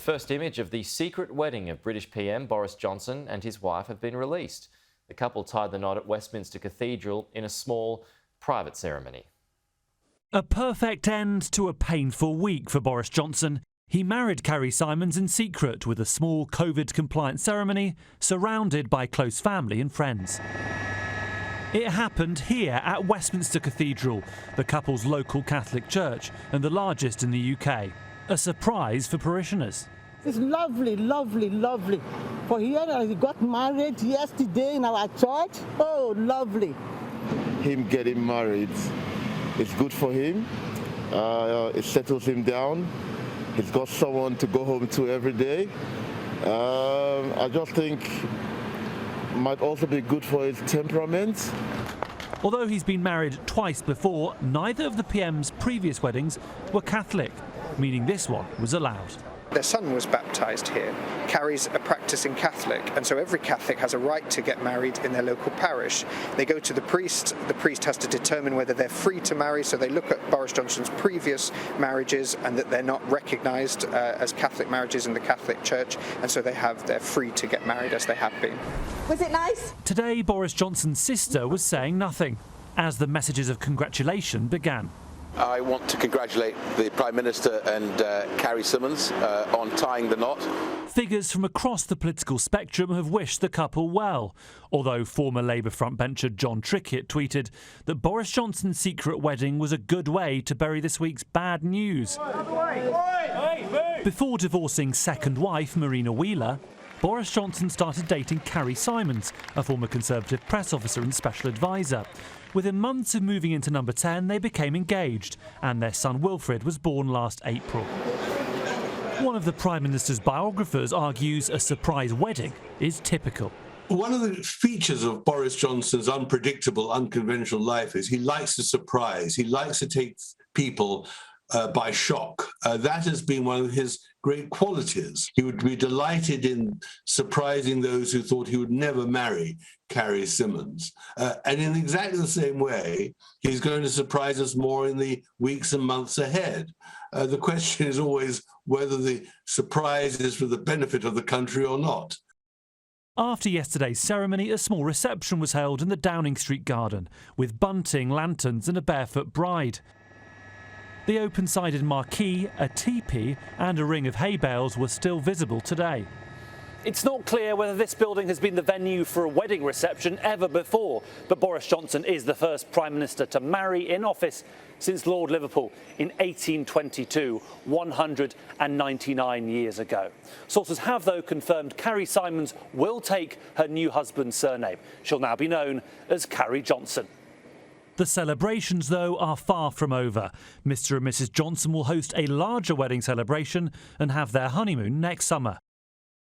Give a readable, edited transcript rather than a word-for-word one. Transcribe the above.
first image of the secret wedding of British PM Boris Johnson and his wife have been released. The couple tied the knot at Westminster Cathedral in a small, private ceremony. A perfect end to a painful week for Boris Johnson. He married Carrie Symonds in secret with a small COVID-compliant ceremony surrounded by close family and friends. It happened here at Westminster Cathedral, the couple's local Catholic church and the largest in the UK. A surprise for parishioners. It's lovely, lovely, lovely. For here, I got married yesterday in our church. Oh, lovely. Him getting married, it's good for him. It settles him down. He's got someone to go home to every day. I just think might also be good for his temperament. Although he's been married twice before, neither of the PM's previous weddings were Catholic, meaning this one was allowed. Their son was baptised here. Carrie's a practising Catholic, and so every Catholic has a right to get married in their local parish. They go to the priest has to determine whether they're free to marry, so they look at Boris Johnson's previous marriages and that they're not recognised as Catholic marriages in the Catholic Church, and so they're free to get married as they have been. Was it nice? Today, Boris Johnson's sister was saying nothing as the messages of congratulation began. I want to congratulate the Prime Minister and Carrie Symonds on tying the knot. Figures from across the political spectrum have wished the couple well, although former Labour frontbencher John Trickett tweeted that Boris Johnson's secret wedding was a good way to bury this week's bad news. Before divorcing second wife Marina Wheeler, Boris Johnson started dating Carrie Symonds, a former Conservative press officer and special advisor. Within months of moving into number 10, they became engaged, and their son Wilfred was born last April. One of the Prime Minister's biographers argues a surprise wedding is typical. One of the features of Boris Johnson's unpredictable, unconventional life is he likes to surprise. He likes to take people by shock. That has been one of his great qualities. He would be delighted in surprising those who thought he would never marry Carrie Symonds. And in exactly the same way, he's going to surprise us more in the weeks and months ahead. The question is always whether the surprise is for the benefit of the country or not. After yesterday's ceremony, a small reception was held in the Downing Street garden with bunting, lanterns and a barefoot bride. The open-sided marquee, a teepee and a ring of hay bales were still visible today. It's not clear whether this building has been the venue for a wedding reception ever before, but Boris Johnson is the first Prime Minister to marry in office since Lord Liverpool in 1822, 199 years ago. Sources have, though, confirmed Carrie Symonds will take her new husband's surname. She'll now be known as Carrie Johnson. The celebrations, though, are far from over. Mr and Mrs Johnson will host a larger wedding celebration and have their honeymoon next summer.